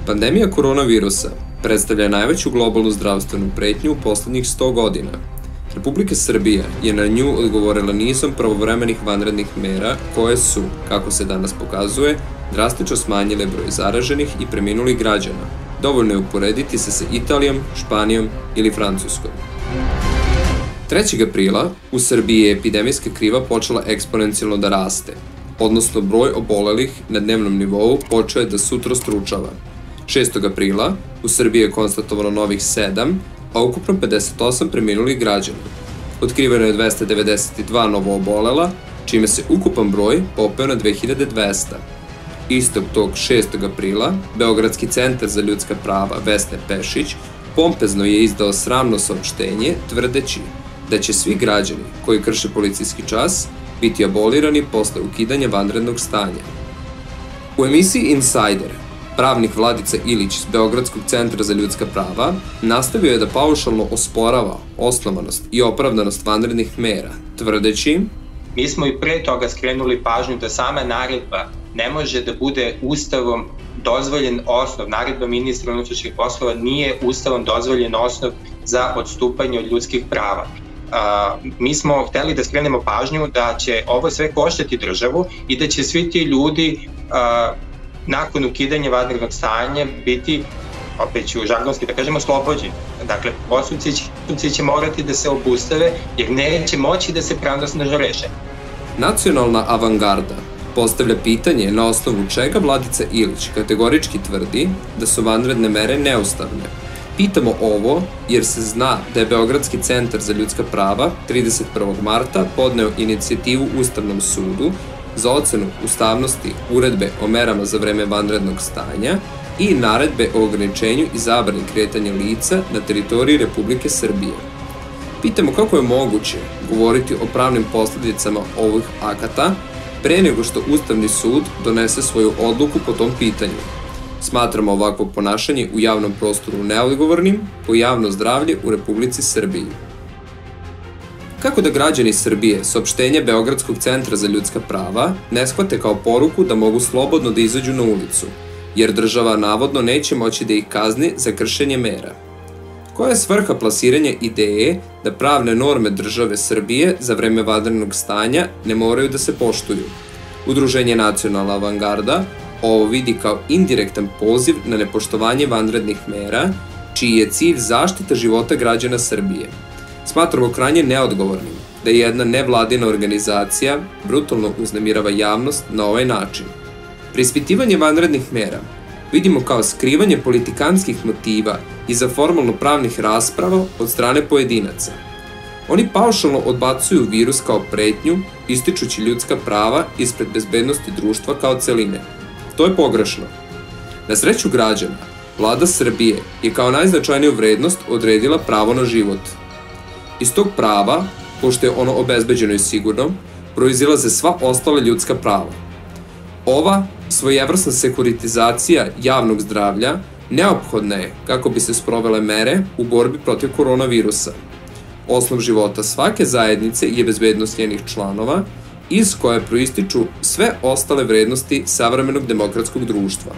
Pandemija koronavirusa predstavlja najveću globalnu zdravstvenu pretnju u poslednjih 100 godina. Republika Srbija je na nju odgovorila nizom pravovremenih vanrednih mera koje su, kako se danas pokazuje, drastično smanjile broj zaraženih i preminulih građana. Dovoljno je uporediti se sa Italijom, Španijom ili Francuskom. 3. aprila u Srbiji je epidemijska kriva počela eksponencijalno da raste, odnosno broj obolelih na dnevnom nivou počeo je da se utrostručava. 6. aprila u Srbiji je konstatovano novih 7, a ukupno 58 preminulih građana. Otkriveno je 292 novo obolela, čime se ukupan broj popeo na 2200. Istog tog 6. aprila, Beogradski centar za ljudska prava Vesne Pešić pompezno je izdao sramno saopštenje tvrdeći da će svi građani koji krše policijski čas biti abolirani posle ukidanja vanrednog stanja. U emisiji Insider, pravnik Vladica Ilić iz Beogradskog centra za ljudska prava nastavio je da paušalno osporava osnovanost i opravdanost vanrednih mera, tvrdeći: Mi smo i pre toga skrenuli pažnju da sama naredba ne može da bude ustavom dozvoljen osnov. Naredba ministra unutrašnjih poslova nije ustavom dozvoljen osnov za odstupanje od ljudskih prava. Mi smo hteli da skrenemo pažnju da će ovo sve koštati državu i da će svi ti ljudi nakon ukidanja vanrednog stanja biti, opet ću žargonski da kažemo, oslobođeni. Dakle, postupci će morati da se obustave jer neće moći da se pravnosno reše. Nacionalna avangarda postavlja pitanje na osnovu čega Vladica Ilić kategorički tvrdi da su vanredne mere neustavne. Pitamo ovo jer se zna da je Beogradski centar za ljudska prava 31. marta podneo inicijativu Ustavnom sudu za ocenu ustavnosti uredbe o merama za vreme vanrednog stanja i naredbe o ograničenju i zabrani kretanja lica na teritoriji Republike Srbije. Pitamo kako je moguće govoriti o pravnim posledicama ovih akata pre nego što Ustavni sud donese svoju odluku po tom pitanju. Smatramo ovakvo ponašanje u javnom prostoru neodgovornim po javno zdravlje u Republici Srbiji. Kako da građani Srbije saopštenje Beogradskog centra za ljudska prava ne shvate kao poruku da mogu slobodno da izađu na ulicu, jer država navodno neće moći da ih kazni za kršenje mera? Koja je svrha plasiranja ideje da pravne norme države Srbije za vreme vanrednog stanja ne moraju da se poštuju? Udruženje Nacionalna avangarda ovo vidi kao indirektan poziv na nepoštovanje vanrednih mera, čiji je cilj zaštita života građana Srbije. Smatramo krajnje neodgovornim da jedna nevladina organizacija brutalno uznemirava javnost na ovaj način. Preispitivanje vanrednih mera vidimo kao skrivanje politikanskih motiva iza formalno pravnih rasprava od strane pojedinaca. Oni paušalno odbacuju virus kao pretnju, ističući ljudska prava ispred bezbednosti društva kao celine. To je pogrešno. Na sreću građana, Vlada Srbije je kao najznačajniju vrednost odredila pravo na život. Iz tog prava, pošto je ono obezbeđeno i sigurno, proizilaze sva ostala ljudska prava. Ova svojevrsna sekuritizacija javnog zdravlja neophodna je kako bi se sprovele mere u borbi protiv koronavirusa. Osnov života svake zajednice je bezbednost njenih članova, iz koje proističu sve ostale vrednosti savremenog demokratskog društva.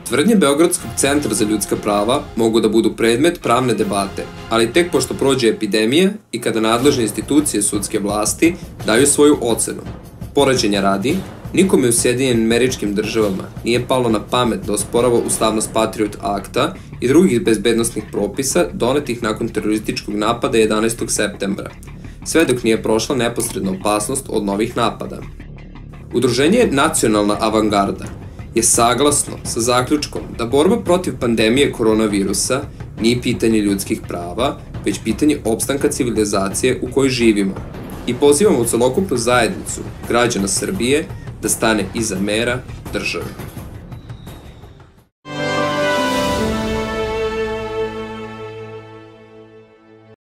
Tvrdnje Beogradskog centra za ljudska prava mogu da budu predmet pravne debate, ali tek pošto prođe epidemija i kada nadležne institucije sudske vlasti daju svoju ocenu. Poređenja radi, nikome u Sjedinjenim Američkim Državama nije palo na pamet da osporava ustavnost Patriot Akta i drugih bezbednosnih propisa donetih nakon terorističkog napada 11. septembra, sve dok nije prošla neposredna opasnost od novih napada. Udruženje Nacionalna avangarda je saglasno sa zaključkom da borba protiv pandemije koronavirusa nije pitanje ljudskih prava, već pitanje opstanka civilizacije u kojoj živimo i pozivamo celokupnu zajednicu građana Srbije da stane iza mera države.